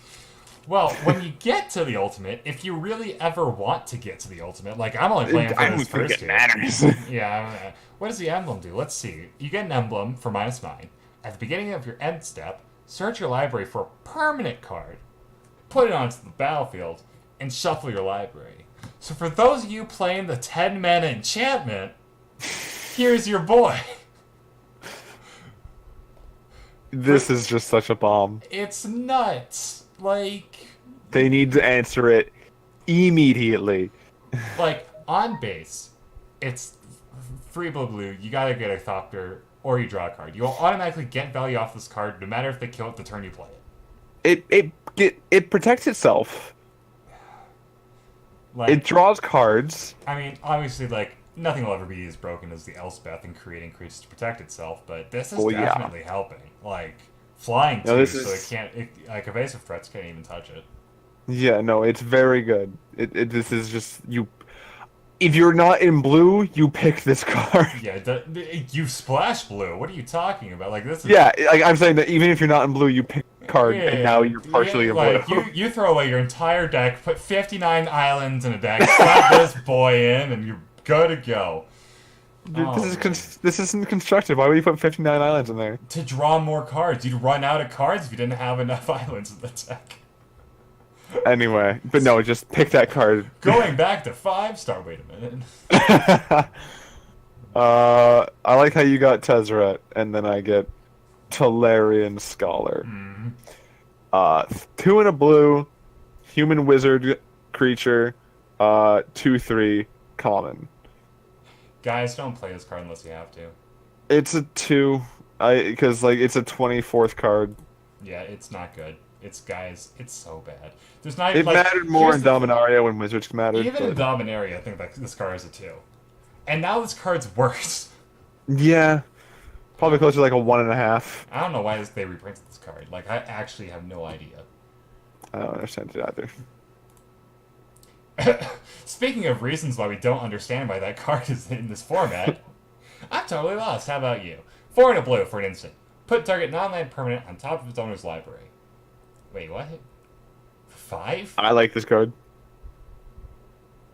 Well, when you get to the ultimate, if you really ever want to get to the ultimate, like I'm only playing I for don't this think first it year. matters. Yeah. What does the emblem do? Let's see. You get an emblem for -9. At the beginning of your end step, search your library for a permanent card, put it onto the battlefield, and shuffle your library. So for those of you playing the 10-mana enchantment, here's your boy. This is just such a bomb. It's nuts. They need to answer it immediately. On base, it's 3 blue. You gotta get a Thopter or you draw a card. You'll automatically get value off this card no matter if they kill it the turn you play it. It protects itself. It draws cards. I mean, obviously, nothing will ever be as broken as the Elspeth in creating creatures to protect itself, but this is definitely helping. Flying too, evasive threats can't even touch it. Yeah, no, it's very good. This is just you. If you're not in blue, you pick this card. Yeah, you splash blue. What are you talking about? This is... Yeah, I'm saying that even if you're not in blue, you pick a card, and now you're partially in blue. You throw away your entire deck, put 59 islands in a deck, slap this boy in, and you're good to go. This isn't constructive. Why would you put 59 islands in there? To draw more cards. You'd run out of cards if you didn't have enough islands in the deck. Anyway, but no, just pick that card. Going back to 5-star. Wait a minute. I like how you got Tezzeret, and then I get Tolarian Scholar. 2 and a blue, human wizard creature, 2/3 common. Guys, don't play this card unless you have to. It's a 2, because it's a 24th card. Yeah, it's not good. It's so bad. There's not even, It mattered more in Dominaria when wizards mattered. Even in Dominaria, I think this card is a 2. And now this card's worse. Yeah. Probably closer to a 1.5. I don't know why they reprinted this card. I actually have no idea. I don't understand it either. Speaking of reasons why we don't understand why that card is in this format, I'm totally lost. How about you? 4 and a blue for an instant. Put target non-land permanent on top of its owner's library. Wait, what? 5? I like this card.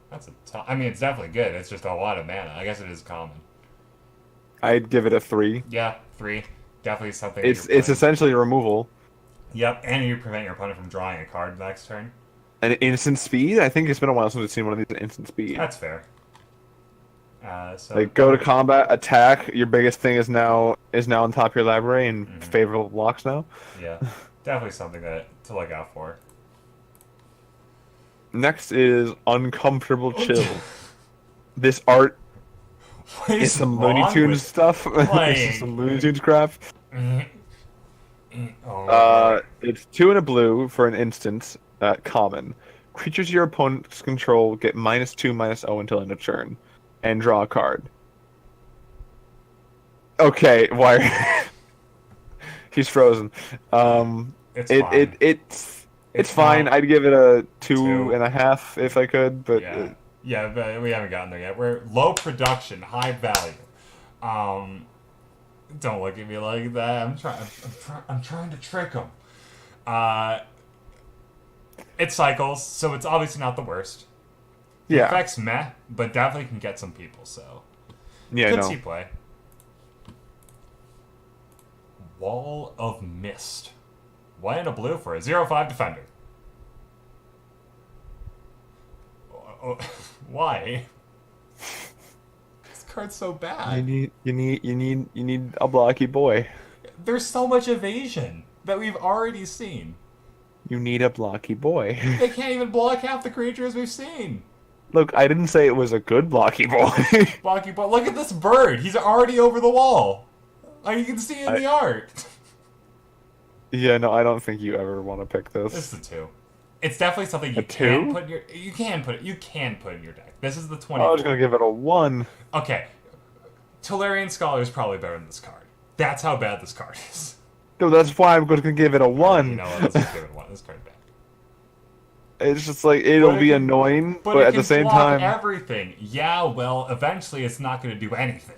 That's I mean, it's definitely good. It's just a lot of mana. I guess it is common. I'd give it a 3. Yeah, 3. Definitely something. It's essentially a removal. Yep, and you prevent your opponent from drawing a card next turn. An instant speed? I think it's been a while since we've seen one of these instant speed. That's fair. So go to combat, attack. Your biggest thing is now on top of your library and favorable blocks now. Yeah, definitely something to look out for. Next is Uncomfortable Chill. This art is some Looney Tunes stuff. This is some Looney Tunes crap. It's 2 and a blue for an instant. Common. Creatures your opponents control get -2/-0 until end of turn, and draw a card. Okay, why? He's frozen. It's fine. It's fine. not I'd give it a two two. and a half if I could, but Yeah, yeah, but we haven't gotten there yet. We're low production, high value. Um, don't look at me like that. I'm trying to trick them. Uh, it cycles, so it's obviously not the worst. The yeah, effects meh, but definitely can get some people. So yeah, could no. see play. Wall of Mist. White and a blue for a 0/5 defender. Oh, why? This card's so bad. You need a blocky boy. There's so much evasion that we've already seen. You need a blocky boy. They can't even block half the creatures we've seen. Look, I didn't say it was a good blocky boy. Blocky, but look at this bird. He's already over the wall. Like you can see in the art. Yeah, no, I don't think you ever want to pick this. This is a 2. It's definitely something you A can 2? put in your you can put in your deck. This is the 20. I was gonna give it a 1. Okay. Tolarian Scholar is probably better than this card. That's how bad this card is. No, that's why I'm going to give it a 1. You know what? Let's just give it a 1. This card's bad. It's just like, it'll But it be can- annoying, But but it at can the same block time... everything. Yeah, well, eventually it's not going to do anything.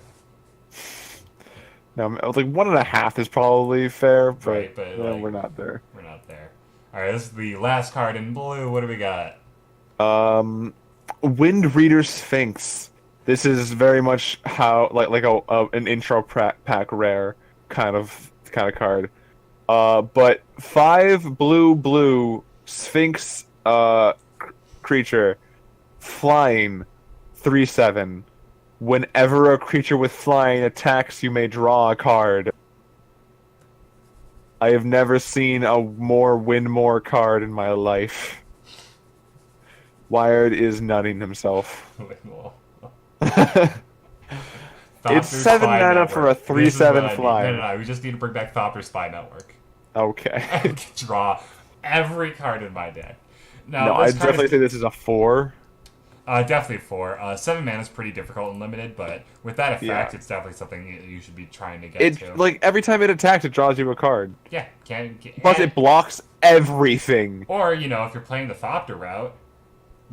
No, like 1.5 is probably fair, but, Right, but, like, we're not there. We're not there. Alright, this is the last card in blue. What do we got? Wind Reader Sphinx. This is very much how like an intro pack rare kind of card. But 5 blue Sphinx creature flying 3/7. Whenever a creature with flying attacks, you may draw a card. I have never seen a more win more card in my life. Wired is nutting himself. It's 7 mana for a 3/7 flyer. No, we just need to bring back Thopter Spy Network. Okay. I can draw every card in my deck. Now, No, I'd definitely say this is a 4. Definitely 4. 7 mana is pretty difficult and limited, but with that effect, Yeah. it's definitely something you should be trying to get to. Like every time it attacks, it draws you a card. Yeah, Plus, it blocks everything. Or, if you're playing the Thopter route,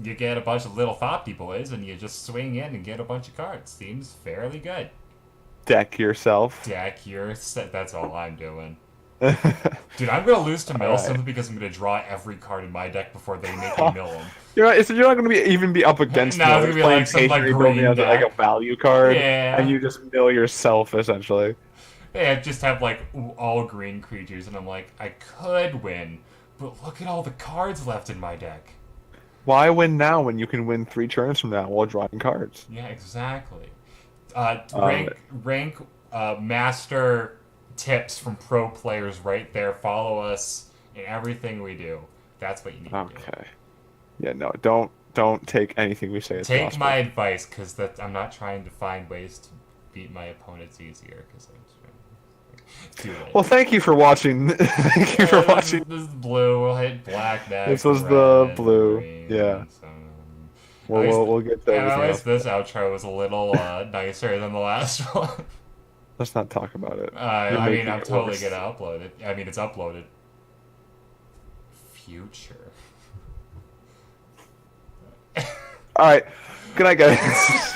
you get a bunch of little Thopty boys, and you just swing in and get a bunch of cards. Seems fairly good. Deck yourself. Deck your set. That's all I'm doing. Dude, I'm gonna lose to mill Alright. simply because I'm gonna draw every card in my deck before they make me mill them. You're not going to even be up against No, mill. it's gonna be Playing like some, like, Patiently green building as, like deck. a value card, Yeah. and you just mill yourself essentially. Yeah, just have like all green creatures, and I'm like, I could win, but look at all the cards left in my deck. Why win now when you can win 3 turns from now while drawing cards? Yeah, exactly. Rank master tips from pro players right there. Follow us in everything we do. That's what you need to do. Okay. Yeah, no, don't take anything we say as Take gospel. my advice, because I'm not trying to find ways to beat my opponents easier, because I'm too late. Well, thank you for watching. Thank you for watching. This is blue. We'll hit black next. This was red, the blue. green, Yeah. so- We'll get there. And at least this outro was a little nicer than the last one. Let's not talk about it. You're I making mean, I'm it totally worse. gonna upload it. I mean, it's uploaded. Future. All right. Good night, guys.